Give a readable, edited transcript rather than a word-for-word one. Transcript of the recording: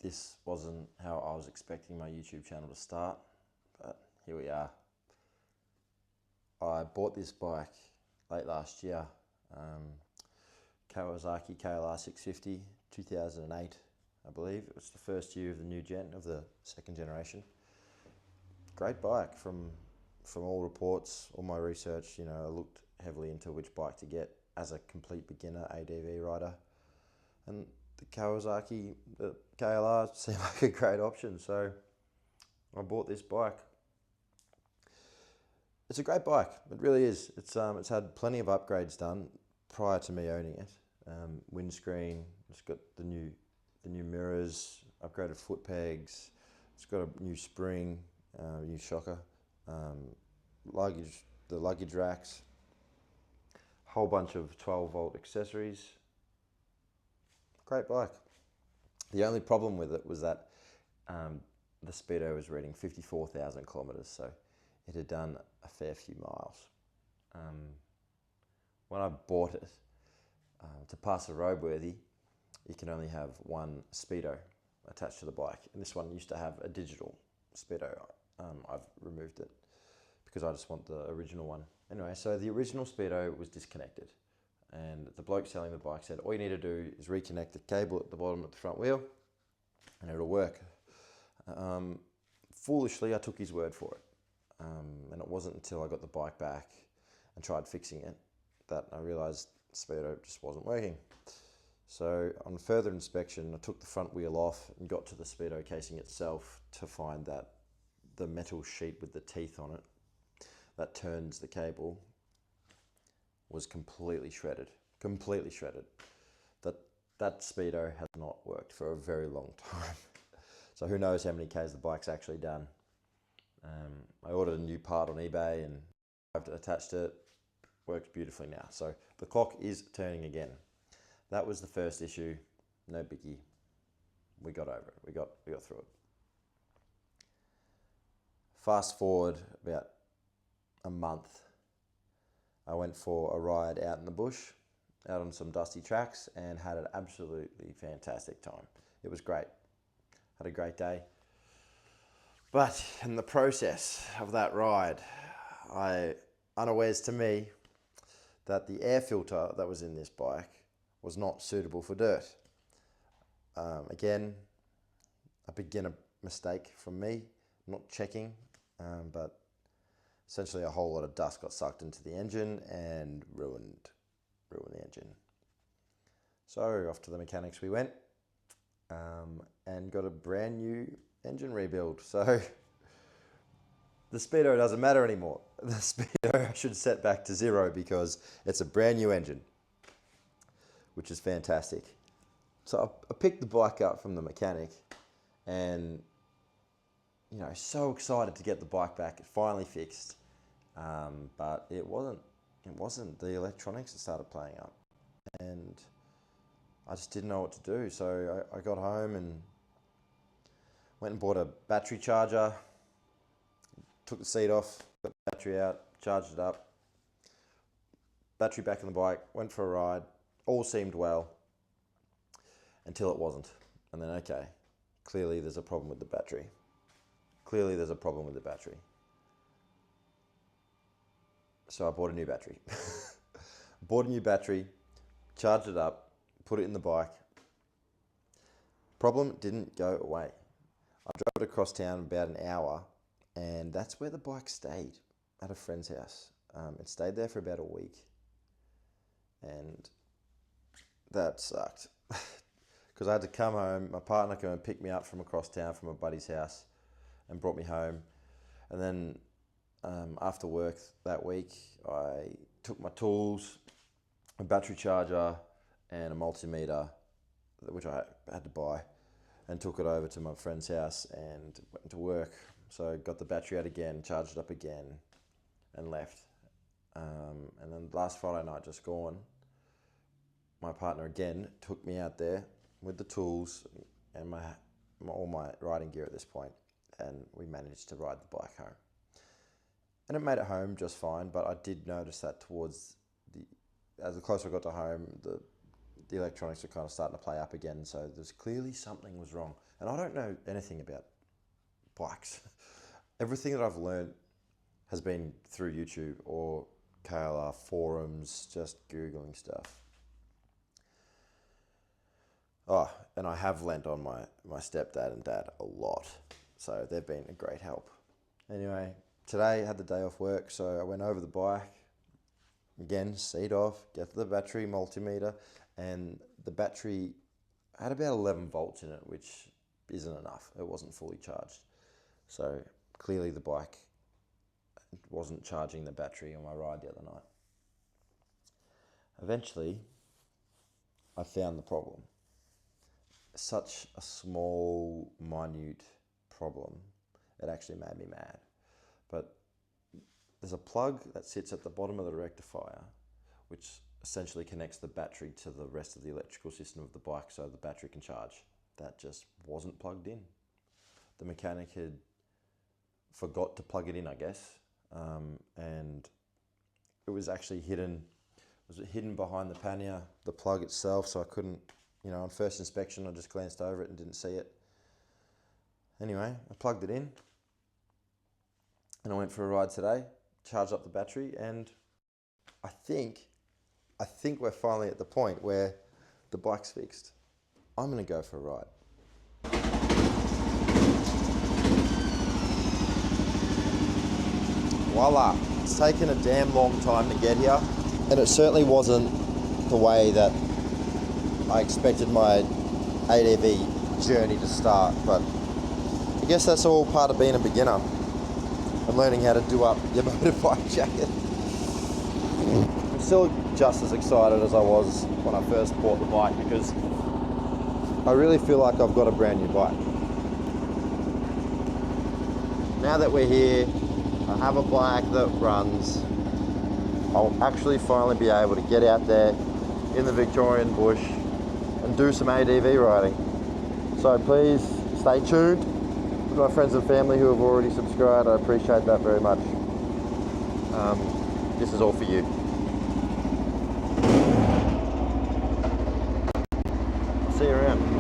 this wasn't how I was expecting my YouTube channel to start, but here we are. I bought this bike late last year, Kawasaki KLR 650, 2008, I believe. It was the first year of the new gen, of the second generation. Great bike from all reports, all my research. You know, I looked heavily into which bike to get as a complete beginner, ADV Rider. And the Kawasaki, the KLR seemed like a great option, so I bought this bike. It's a great bike, it really is. It's had plenty of upgrades done prior to me owning it. Windscreen, it's got the new mirrors, upgraded foot pegs, it's got a new spring, new shocker, the luggage racks, whole bunch of 12-volt accessories. Great bike. The only problem with it was that the speedo was reading 54,000 kilometers, so it had done a fair few miles. When I bought it, to pass a roadworthy, you can only have one speedo attached to the bike, and this one used to have a digital speedo. I've removed it because I just want the original one. Anyway, so the original speedo was disconnected, and the bloke selling the bike said, all you need to do is reconnect the cable at the bottom of the front wheel and it'll work. Foolishly, I took his word for it. And it wasn't until I got the bike back and tried fixing it that I realized the speedo just wasn't working. So on further inspection, I took the front wheel off and got to the speedo casing itself to find that the metal sheet with the teeth on it that turns the cable was completely shredded. That speedo has not worked for a very long time. So who knows how many Ks the bike's actually done. I ordered a new part on eBay and I've attached it. Works beautifully now. So the clock is turning again. That was the first issue. No biggie. We got over it. We got through it. Fast forward about a month. I went for a ride out in the bush, out on some dusty tracks, and had an absolutely fantastic time. It was great. Had a great day. But in the process of that ride, unawares to me that the air filter that was in this bike was not suitable for dirt. Again, a beginner mistake from me, not checking, but essentially a whole lot of dust got sucked into the engine and ruined the engine. So off to the mechanics we went, and got a brand new engine rebuild. So the speedo doesn't matter anymore. The speedo should set back to 0 because it's a brand new engine, which is fantastic. So I picked the bike up from the mechanic and, you know, so excited to get the bike back. It finally fixed, but it wasn't the electronics that started playing up, and I just didn't know what to do. So I got home and went and bought a battery charger, took the seat off, got the battery out, charged it up, battery back in the bike, went for a ride, all seemed well until it wasn't. And then, okay, clearly there's a problem with the battery. So I bought a new battery. Charged it up, put it in the bike. Problem didn't go away. I drove it across town about an hour, and that's where the bike stayed, at a friend's house. It stayed there for about a week, and that sucked. Because I had to come home, my partner came and picked me up from across town from a buddy's house and brought me home. And then after work that week, I took my tools, a battery charger and a multimeter, which I had to buy, and took it over to my friend's house and went to work. So got the battery out again, charged it up again, and left. And then last Friday night just gone, my partner again took me out there with the tools and all my riding gear at this point, and we managed to ride the bike home. And it made it home just fine, but I did notice that as the closer I got to home, the electronics were kind of starting to play up again. So there's clearly something was wrong. And I don't know anything about bikes. Everything that I've learned has been through YouTube or KLR forums, just Googling stuff. Oh, and I have lent on my stepdad and dad a lot. So they've been a great help. Anyway, today I had the day off work, so I went over the bike. Again, seat off, get the battery multimeter, and the battery had about 11 volts in it, which isn't enough. It wasn't fully charged. So clearly the bike wasn't charging the battery on my ride the other night. Eventually, I found the problem. Such a small, minute problem, it actually made me mad. But there's a plug that sits at the bottom of the rectifier, which essentially connects the battery to the rest of the electrical system of the bike so the battery can charge. That just wasn't plugged in. The mechanic had forgot to plug it in, I guess, and it was actually hidden. Was it hidden behind the pannier, the plug itself, so I couldn't, on first inspection I just glanced over it and didn't see it. Anyway, I plugged it in and I went for a ride today, charged up the battery, and I think we're finally at the point where the bike's fixed. I'm gonna go for a ride. Voila, it's taken a damn long time to get here, and it certainly wasn't the way that I expected my ADV journey to start, but I guess that's all part of being a beginner and learning how to do up your motorbike jacket. I'm still just as excited as I was when I first bought the bike because I really feel like I've got a brand new bike. Now that we're here, I have a bike that runs. I'll actually finally be able to get out there in the Victorian bush and do some ADV riding. So please stay tuned. To my friends and family who have already subscribed, I appreciate that very much. This is all for you. See you around.